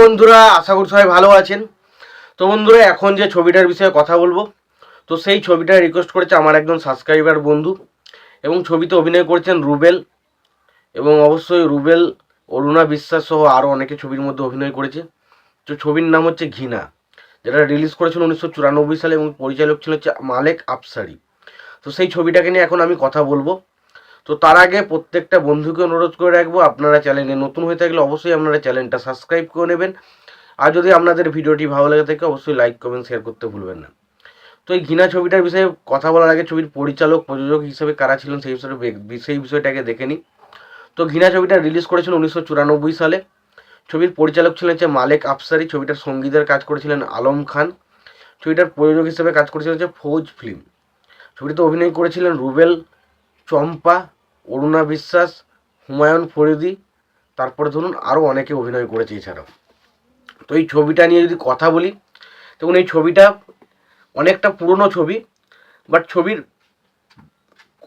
বন্ধুরা, আশা করি সবাই ভালো আছেন। তো বন্ধুরা, এখন যে ছবিটার বিষয়ে কথা বলবো, তো সেই ছবিটা রিকোয়েস্ট করেছে আমার একজন সাবস্ক্রাইবার বন্ধু, এবং ছবিতে অভিনয় করেছেন রুবেল, এবং অবশ্যই রুবেল, অরুণা বিশ্বাস সহ আরও অনেকে ছবির মধ্যে অভিনয় করেছে। তো ছবির নাম হচ্ছে ঘৃণা, যেটা রিলিজ করেছিল 1994 সালে, এবং পরিচালক ছিল হচ্ছে মালেক আফসারি। তো সেই ছবিটাকে নিয়ে এখন আমি কথা বলবো। তো তার আগে প্রত্যেকটা বন্ধুকে অনুরোধ করে রাখবো, আপনারা চ্যানেলে নতুন হয়ে থাকলে অবশ্যই আপনারা চ্যানেলটা সাবস্ক্রাইব করে নেবেন। আর যদি আপনাদের ভিডিওটি ভালো লাগে থাকে অবশ্যই লাইক কমেন্ট শেয়ার করতে ভুলবেন না। তো এই ঘৃণা ছবিটার বিষয়ে কথা বলার আগে ছবির পরিচালক প্রযোজক হিসেবে কারা ছিলেন সেই বিষয়টাকে দেখে নিই। তো ঘৃণা ছবিটা রিলিজ করেছিল 1994 সালে। ছবির পরিচালক ছিলেন হচ্ছে মালেক আফসারি। ছবিটার সঙ্গীতের কাজ করেছিলেন আলম খান। ছবিটার প্রযোজক হিসেবে কাজ করেছিলেন হচ্ছে ফৌজ ফিল্ম। ছবিটিতে অভিনয় করেছিলেন রুবেল, চম্পা, অরুণা বিশ্বাস, হুমায়ুন ফরিদি, তারপরে ধরুন আরও অনেকে অভিনয় করেছে এছাড়াও। তো এই ছবিটা নিয়ে যদি কথা বলি, দেখুন এই ছবিটা অনেকটা পুরনো ছবি, বাট ছবির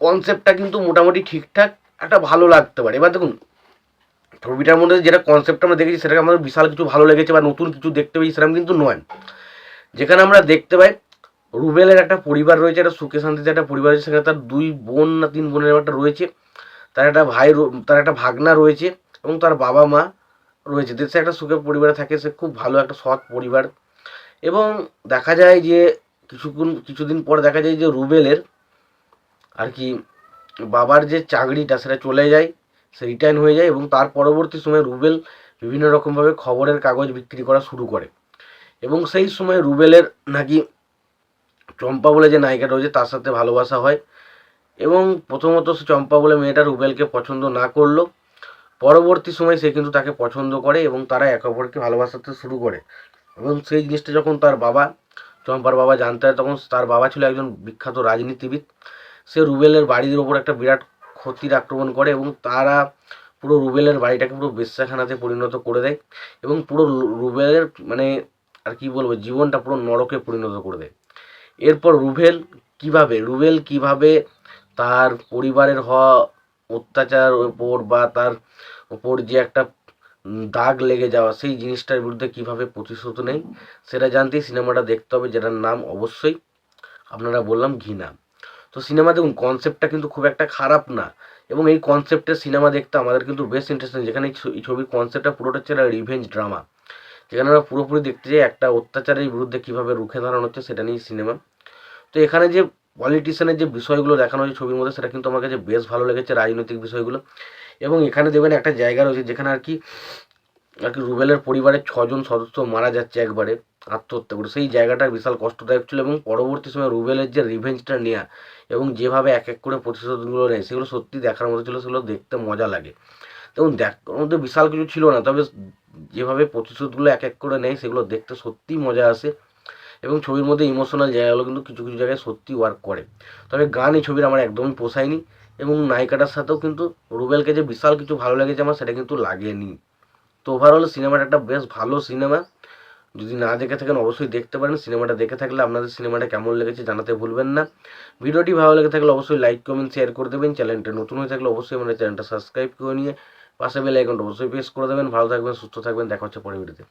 কনসেপ্টটা কিন্তু মোটামুটি ঠিকঠাক, একটা ভালো লাগতে পারে। এবার দেখুন, ছবিটার মধ্যে যেটা কনসেপ্ট আমরা দেখেছি সেটাকে আমাদের বিশাল কিছু ভালো লেগেছে বা নতুন কিছু দেখতে পেয়েছি সেরকম কিন্তু নয়। যেখানে আমরা দেখতে পাই রুবেলের একটা পরিবার রয়েছে, একটা সুখে শান্তিতে একটা পরিবার রয়েছে, সেখানে তার 2 বোন না 3 বোনের একটা রয়েছে, তার একটা তার একটা ভাগনা রয়েছে, এবং তার বাবা মা রয়েছে। দেশে একটা সুখে পরিবারে থাকে, সে খুব ভালো একটা সৎ পরিবার। এবং দেখা যায় যে কিছুদিন পর দেখা যায় যে রুবেলের আর কি বাবার যে চাকরিটা সেটা চলে যায়, সে রিটায়ার হয়ে যায়, এবং তার পরবর্তী সময় রুবেল বিভিন্ন রকমভাবে খবরের কাগজ বিক্রি করা শুরু করে। এবং সেই সময় রুবেলের নাকি চম্পা বলে যে নায়িকা রয়েছে তার সাথে ভালোবাসা হয়, এবং প্রথমত সে চম্পা বলে মেয়েটা রুবেলকে পছন্দ না করলো, পরবর্তী সময় সে কিন্তু তাকে পছন্দ করে এবং তারা একে অপরকে ভালোবাসাতে শুরু করে। এবং সেই জিনিসটা যখন তার বাবা, চম্পার বাবা জানতে হয়, তখন তার বাবা ছিল একজন বিখ্যাত রাজনীতিবিদ। সে রুবেলের বাড়ির ওপর একটা বিরাট ক্ষতির আক্রমণ করে, এবং তারা পুরো রুবেলের বাড়িটাকে পুরো বেশ্যাখানাতে পরিণত করে দেয়, এবং পুরো রুবেলের মানে আর কি বলবো, জীবনটা পুরো নরকে পরিণত করে দেয়। এরপর রুবেল কিভাবে তার পরিবারের হওয়া অত্যাচার ওপর বা তার ওপর যে একটা দাগ লেগে যাওয়া, সেই জিনিসটার বিরুদ্ধে কিভাবে প্রতিশোধ নেয়, সেটা জানতেই সিনেমাটা দেখতে হবে, যেটার নাম অবশ্যই আপনারা বললাম ঘৃণা। তো সিনেমা দেখুন, কনসেপ্টটা কিন্তু খুব একটা খারাপ না, এবং এই কনসেপ্টের সিনেমা দেখতে আমাদের কিন্তু বেশ ইন্টারেস্টিং। যেখানে এই ছবির কনসেপ্টটা পুরোটা হচ্ছে একটা রিভেঞ্জ ড্রামা, যেখানে আমরা পুরোপুরি দেখতে যাই একটা অত্যাচারের বিরুদ্ধে কীভাবে রুখে দাঁড়ানো হচ্ছে, সেটা নিয়ে সিনেমা। তো এখানে যে পলিটিশিয়ানের যে বিষয়গুলো দেখানো হয়েছে ছবির মধ্যে, সেটা কিন্তু আমার কাছে বেশ ভালো লেগেছে, রাজনৈতিক বিষয়গুলো। এবং এখানে দেখবেন একটা জায়গা রয়েছে যেখানে আর কি রুবেলের পরিবারের 6জন সদস্য মারা যাচ্ছে একবারে আত্মহত্যা করে। সেই জায়গাটা বিশাল কষ্টদায়ক ছিল, এবং পরবর্তী সময় রুবেলের যে রিভেঞ্জটা নেওয়া এবং যেভাবে এক এক করে প্রতিশোধগুলো নেয়, সেগুলো সত্যি দেখার মতো ছিল, সেগুলো দেখতে মজা লাগে। এবং ওর মধ্যে বিশাল কিছু ছিল না, তবে যেভাবে প্রতিশোধগুলো এক এক করে নেয় সেগুলো দেখতে সত্যিই মজা আসে। এবং ছবির মধ্যে ইমোশনাল জায়গাগুলো কিন্তু কিছু কিছু জায়গায় সত্যি ওয়ার্ক করে। তবে গান এই ছবির আমার একদমই পোষায়নি, এবং নায়িকাটার সাথেও কিন্তু রুবেলকে যে বিশাল কিছু ভালো লেগেছে আমার, সেটা কিন্তু লাগেনি। তো ওভারঅল সিনেমাটা একটা বেশ ভালো সিনেমা। যদি না দেখে থাকেন অবশ্যই দেখতে পারেন। সিনেমাটা দেখে থাকলে আপনাদের সিনেমাটা কেমন লেগেছে জানাতে ভুলবেন না। ভিডিওটি ভালো লেগে থাকলে অবশ্যই লাইক কমেন্ট শেয়ার করে দেবেন। চ্যানেলটা নতুন হয়ে থাকলে অবশ্যই আমাদের চ্যানেলটা সাবস্ক্রাইব করে নিয়ে পাশে বেল আইকনটা অবশ্যই প্রেস করে দেবেন। ভালো থাকবেন, সুস্থ থাকবেন, দেখা হচ্ছে পরের ভিডিওতে।